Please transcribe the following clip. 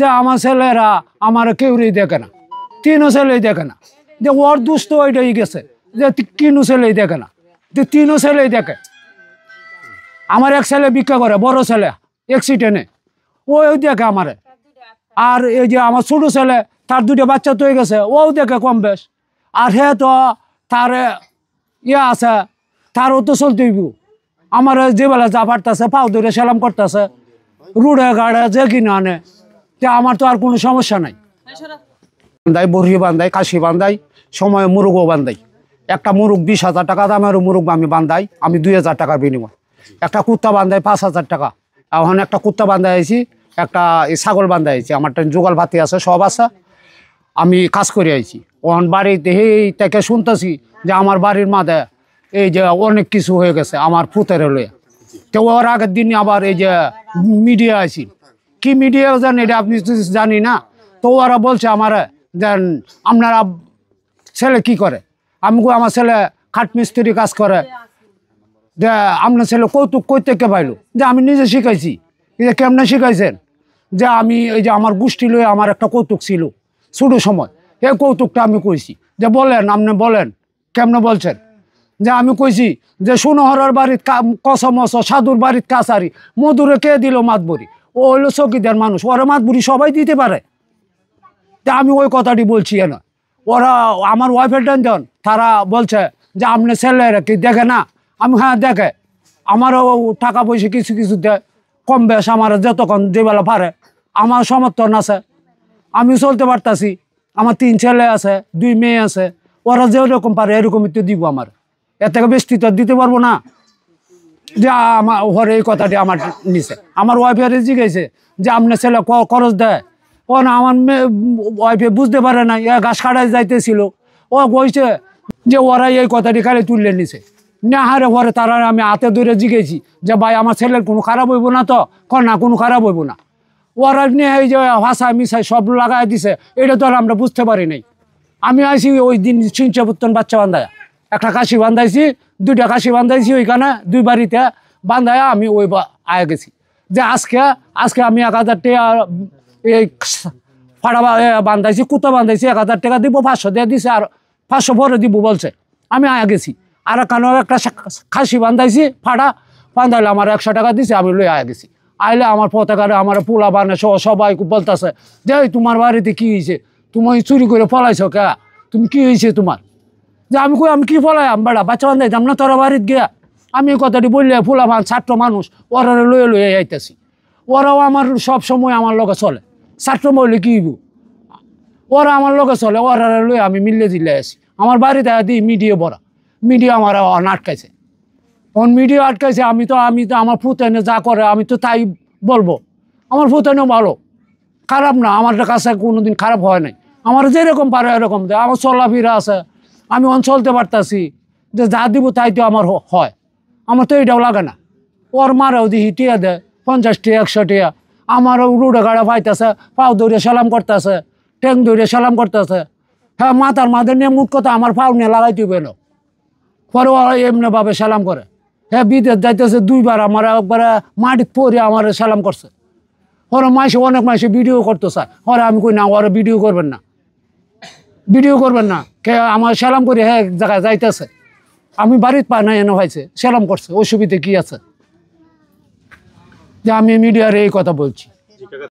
যে আমার ছেলেরা আমার কেউই দেখে না, তিনও ছেলেই দেখে না, যে ওর দুষ্ট ওইটাই গেছে যে কিনু ছেলেই দেখে না, যে তিনও ছেলেই দেখে। আমার এক ছেলে ভিক্ষা করে, বড় ছেলে অ্যাক্সিডেন্টে, ওই দেখে আমারে। আর এই যে আমার ছোট ছেলে, তার দুটো বাচ্চা তো হয়ে গেছে, ও দেখে কম বেশ। আর হে তো তার আছে, তারও তো চলতে হইব। আমার যে বেলা যা পারতেছে পাও ধরে সেলাম করতেছে, রুড়ে গাড়ে যে কিনে আনে, তে আমার তো আর কোনো সমস্যা নাই। বান্ধাই, বড়ি বান্ধাই, কাশি বান্ধাই, সময় মুরগও বান্ধাই। একটা মুরগ 20,000 টাকা দামের মুরগ আমি বান্ধাই, আমি 2,000 টাকার বিনিময়। একটা কুত্তা বান্ধাই 5,000 টাকা। এখন একটা কুত্তা বান্ধাই আইছি, একটা ছাগল বান্ধাই আইছি, আমার জোগাল ভাতি আছে, সব আছে, আমি কাজ করে আইছি। ওখান বাড়িতে এই থেকে শুনতেছি যে আমার বাড়ির মাঝে এই যে অনেক কিছু হয়ে গেছে আমার পুতের হলে। তো ওর আগের দিন আবার এই যে মিডিয়া আইছি, কি মিডিয়া জানি এটা আপনি জানি না। তো ওরা বলছে আমার যে আপনারা ছেলে কি করে, আমি আমার ছেলে খাট মিস্ত্রি কাজ করে, যে আপনার ছেলে কৌতুক কই থেকে পাইলো, যে আমি নিজে শিখাইছি। যে কেমনে শিখাইছেন, যে আমি এই যে আমার গোষ্ঠী লয়ে আমার একটা কৌতুক ছিল ছোটো সময়, এই কৌতুকটা আমি কইছি। যে বলেন, আপনি বলেন কেমনে বলছেন। যে আমি কইছি যে সুনহরার বাড়ির কসমস, সাধুর বাড়ির কাছারি, মধুরে কে দিল মাতবরি, ও হইলো চকিদার মানুষ, ওরা মাতবরি সবাই দিতে পারে। তা আমি ওই কথাটি বলছি না। ওরা আমার ওয়াইফের টেনশন, তারা বলছে যে আপনি ছেলেরা কি দেখে না। আমি হ্যাঁ দেখে, আমারও টাকা পয়সা কিছু কিছু দেয়, কম বেশ আমার যতক্ষণ যেবেলা পারে। আমার সমর্থন আছে, আমি চলতে পারতাছি। আমার 3 ছেলে আছে, 2 মেয়ে আছে, ওরা যেরকম পারে এরকমই তো দিব। আমার এর থেকে বেশি তো দিতে পারবো না। যে আমার ঘরে এই কথাটি আমার নিচে আমার ওয়াইফের জিজ্ঞেসে যে আপনার ছেলে খরচ দেয়। ও না, আমার ওয়াইফে বুঝতে পারে না, ঘাস কাটায় যাইতেছিল, ও কইছে যে ওরা এই কথাটি খালি তুললে নিছে না। হারে ঘরে তারা আমি হাতে ধরে জিজ্ঞেছি যে ভাই আমার ছেলের কোনো খারাপ হইব না তো, না কোনো খারাপ হইব না। ওরা নিয়ে এই যে ভাষায় মিশাই সব লাগাই দিছে, এটা তো আর আমরা বুঝতে পারি নাই। আমি আইছি ওই দিন সিঞ্চাপুত্তন বাচ্চা বান্ধায়, একটা কাশি বান্ধাইছি, 2টা কাশি বান্ধাইছি ওইখানে 2 বাড়িতে বান্ধায় আমি ওই আয়া গেছি। যে আজকে আমি 1000 টাকা এই ফাড়া বান্ধাইছি, কুত্তা বান্ধাইছি, 1000 টাকা দিব, 500 দিয়ে দিছে, আর 500 পরে দিব বলছে। আমি আয়া গেছি। আর কেন একটা খাসি বান্ধাইছি, ফাড়া বান্ধাইলে আমার 100 টাকা দিছে, আমি লই আয়া গেছি। আইলে আমার পতাকারে আমার পোলা বানে সবাই বলতেছে যে তোমার বাড়িতে কি হয়েছে, তুমি চুরি করে পলাইছো কে, তুমি কি হয়েছে তোমার। যে আমি কই আমি কি পলাই, আমি বেড়া বাচ্চা বান্ধাইতাম না তোরা বাড়িতে গিয়া। আমি এই কথাটি বললে পোলা বান ছাত্র মানুষ, ওরা লয়ে আইতেছি। ওরাও আমার সব সময় আমার লগে চলে, ছাত্র মহিলে কি হইব, ওরা আমার লগে চলে, ওরা লয়ে আমি মিললে দিলে আসি। আমার বাড়িতে দিই মিডিয়া বড়া, মিডিয়া আমার আটকাইছে। মিডিয়া আটকাইছে, আমি তো আমার ফুতেনে যা করে আমি তো তাই বলবো। আমার ফুতেনেও ভালো, খারাপ না, আমার কাছে কোনোদিন খারাপ হয় নাই। আমার যেরকম পারে এরকম দেয়, আমার চলাফেরা আছে, আমি চলতে পারতাছি। যে যা দিব তাই তো আমার হয়, আমার তো এইটাও লাগে না। ওর মারাও দিহি টিয়া দেয় 50 টাকা 100 টাকা, আমারও রুডে গাড়া পাইতেছে, পাও ধরে সালাম করতেছে, ঠ্যাং ধরে সালাম করতেছে। হ্যাঁ, মাথার মাঝে নিয়ে মুখ কথা আমার পাও নিয়ে লাগাই দিবে না, পরে ওরা এমনি ভাবে সালাম করে। হ্যাঁ, বিদেশ যাইতেছে 2 বার, আমার একবারে মাটির পরে আমার সালাম করছে। ওরা মাসে অনেক মাসে ভিডিও করতে চায়, ওরা আমি কই না, ওরা ভিডিও করবেন না, ভিডিও করবেন না। কে আমার সালাম করে হ্যাঁ এক জায়গায় যাইতেছে, আমি বাড়িতে পাই না, এনে হয়েছে সালাম করছে, অসুবিধে কি আছে। যে আমি মিডিয়ার এই কথা বলছি।